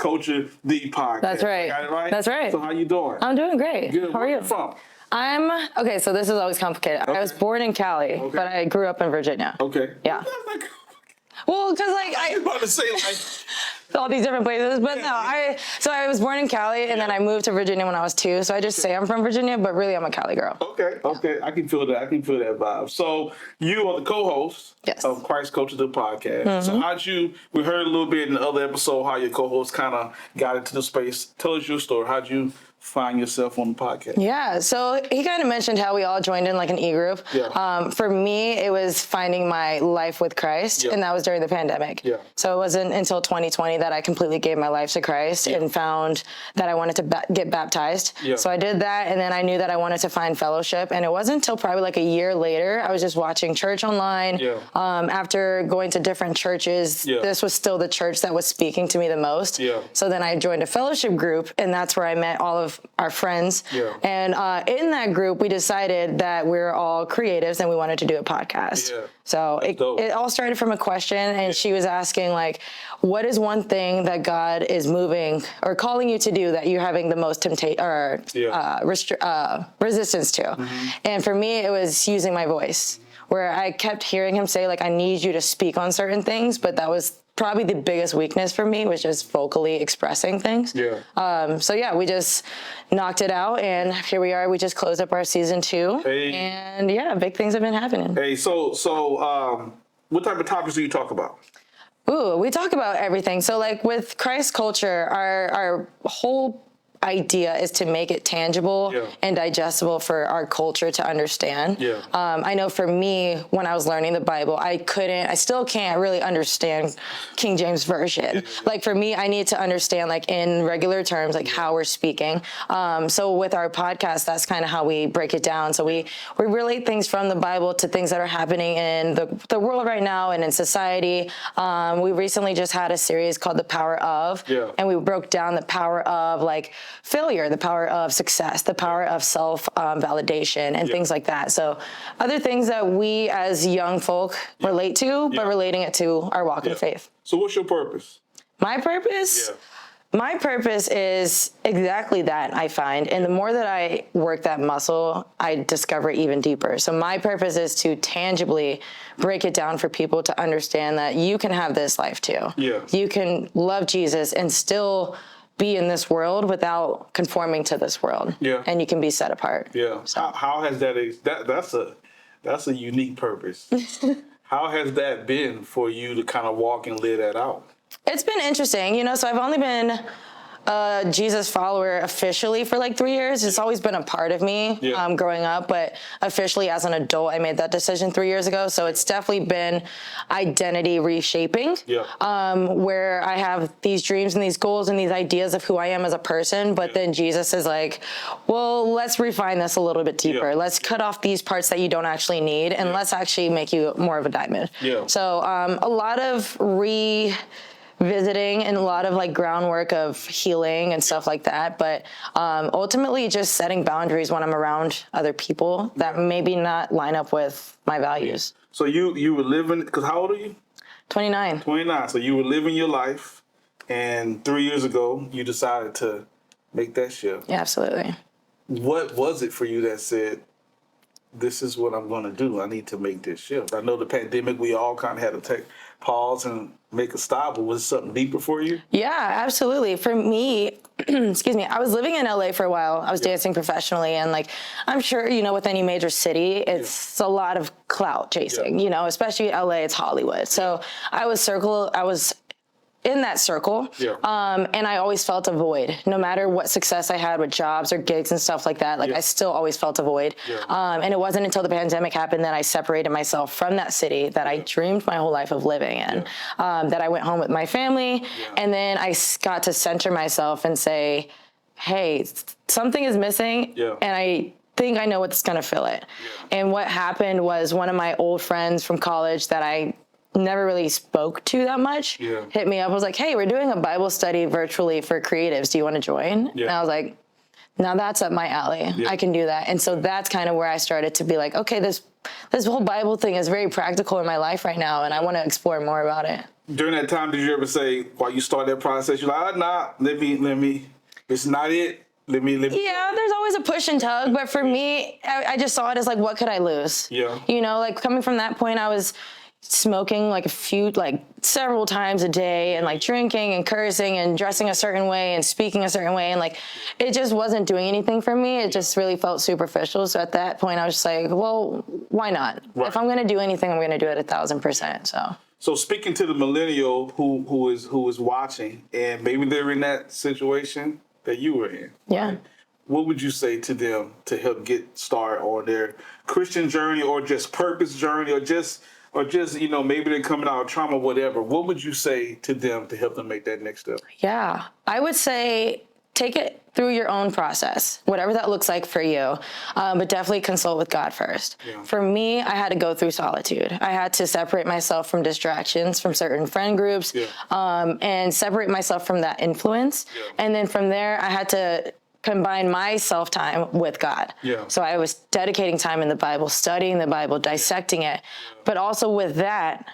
Culture, the podcast. That's right. Got it right? That's right. So how you doing? I'm doing great. Good. How are Where you? from? Okay, so this is always complicated. Okay. I was born in Cali, but I grew up in Virginia. Okay. Yeah. Well, because I was about to say, like, all these different places, but no, I was born in Cali, and then I moved to Virginia when I was 2, so I just say I'm from Virginia, but really I'm a Cali girl. Okay, I can feel that. I can feel that vibe. So you are the co-host of Christ Culture, the podcast. Mm-hmm. So we heard a little bit in the other episode how your co-host kind of got into the space. Tell us your story. How'd you find yourself on the podcast? Yeah, so he kind of mentioned how we all joined in like an e-group. Yeah. For me, it was finding my life with Christ, and that was during the pandemic. Yeah. So it wasn't until 2020 that I completely gave my life to Christ and found that I wanted to get baptized. Yeah. So I did that, and then I knew that I wanted to find fellowship, and it wasn't until probably like a year later, I was just watching church online. Yeah. After going to different churches, this was still the church that was speaking to me the most. Yeah. So then I joined a fellowship group, and that's where I met all of our friends. Yeah. And in that group, we decided that we're all creatives and we wanted to do a podcast. Yeah. So it all started from a question, and she was asking, like, what is one thing that God is moving or calling you to do that you're having the most resistance to? And for me, it was using my voice, where I kept hearing him say, like, I need you to speak on certain things, but that was probably the biggest weakness for me, was just vocally expressing things. Yeah. So yeah, we just knocked it out, and here we are. We just closed up our season 2, and yeah, big things have been happening. Hey, so what type of topics do you talk about? Ooh, we talk about everything. So like with Christ Culture, our whole idea is to make it tangible and digestible for our culture to understand. I know for me, when I was learning the Bible, I still can't really understand King James Version. Like for me, I need to understand like in regular terms, like how we're speaking. So with our podcast, that's kind of how we break it down. So we relate things from the Bible to things that are happening in the world right now and in society. We recently just had a series called The Power Of, and we broke down the power of like failure, the power of success, the power of self-validation and things like that. So other things that we as young folk relate to, but relating it to our walk in faith. So what's your purpose? My purpose? My purpose is exactly that, I find. And the more that I work that muscle, I discover it even deeper. So my purpose is to tangibly break it down for people to understand that you can have this life too. You can love Jesus and still be in this world without conforming to this world. And you can be set apart. So. How has that's a unique purpose. How has that been for you to kind of walk and live that out? It's been interesting, so I've only been a Jesus follower officially for like 3 years. It's always been a part of me growing up, but officially as an adult, I made that decision 3 years ago. So it's definitely been identity reshaping, where I have these dreams and these goals and these ideas of who I am as a person. But then Jesus is like, well, let's refine this a little bit deeper. Let's cut off these parts that you don't actually need, and let's actually make you more of a diamond. So a lot of visiting and a lot of like groundwork of healing and stuff like that, but ultimately just setting boundaries when I'm around other people that maybe not line up with my values. So you were living, because how old are you? 29. So you were living your life, and 3 years ago you decided to make that shift. Yeah, absolutely. What was it for you that said, this is what I'm going to do? I need to make this shift. I know the pandemic, we all kind of had to take pause and make a stop, but was it something deeper for you? Yeah, absolutely. For me, excuse me, I was living in LA for a while. I was dancing professionally, and like, I'm sure, with any major city, it's a lot of clout chasing, especially LA, it's Hollywood. So I was in that circle, and I always felt a void. No matter what success I had with jobs or gigs and stuff like that, I still always felt a void. And it wasn't until the pandemic happened that I separated myself from that city that I dreamed my whole life of living in, that I went home with my family, and then I got to center myself and say, hey, something is missing, and I think I know what's going to fill it. And what happened was one of my old friends from college that I never really spoke to that much, hit me up, was like, hey, we're doing a Bible study virtually for creatives. Do you want to join? And I was like, now that's up my alley. I can do that. And so that's kind of where I started to be like, okay, this whole Bible thing is very practical in my life right now, and I want to explore more about it. During that time, did you ever say, while you start that process, you're like, nah, let me, it's not it. Let me. Yeah, there's always a push and tug, but for me, I just saw it as like, what could I lose? Yeah. You know, like coming from that point, I was smoking like several times a day and like drinking and cursing and dressing a certain way and speaking a certain way. And like, it just wasn't doing anything for me. It just really felt superficial. So at that point I was just like, well, why not? Right. If I'm going to do anything, I'm going to do it 1,000%. So speaking to the millennial who is watching and maybe they're in that situation that you were in. Yeah. Right? What would you say to them to help get started on their Christian journey or just purpose journey or just, you know, maybe they're coming out of trauma, whatever. What would you say to them to help them make that next step? Yeah, I would say take it through your own process, whatever that looks like for you, but definitely consult with God first. Yeah. For me, I had to go through solitude. I had to separate myself from distractions, from certain friend groups, and separate myself from that influence. Yeah. And then from there, I had to combine my self-time with God. Yeah. So I was dedicating time in the Bible, studying the Bible, dissecting it. But also with that,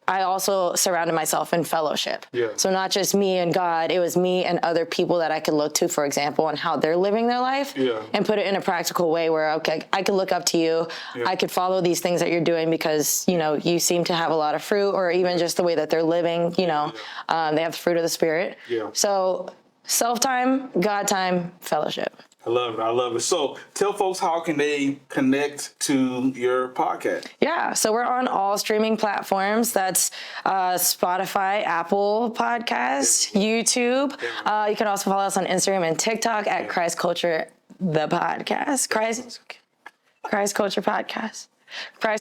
I also surrounded myself in fellowship. Yeah. So not just me and God, it was me and other people that I could look to, for example, on how they're living their life and put it in a practical way where, okay, I could look up to you. Yeah. I could follow these things that you're doing because, you know, you seem to have a lot of fruit, or even just the way that they're living, you know, they have the fruit of the Spirit. Yeah. So self-time, God time, fellowship. I love it. So tell folks, how can they connect to your podcast? Yeah, so we're on all streaming platforms. That's Spotify, Apple Podcasts, YouTube. You can also follow us on Instagram and TikTok at Christ Culture, the podcast. Christ Culture Podcast. Christ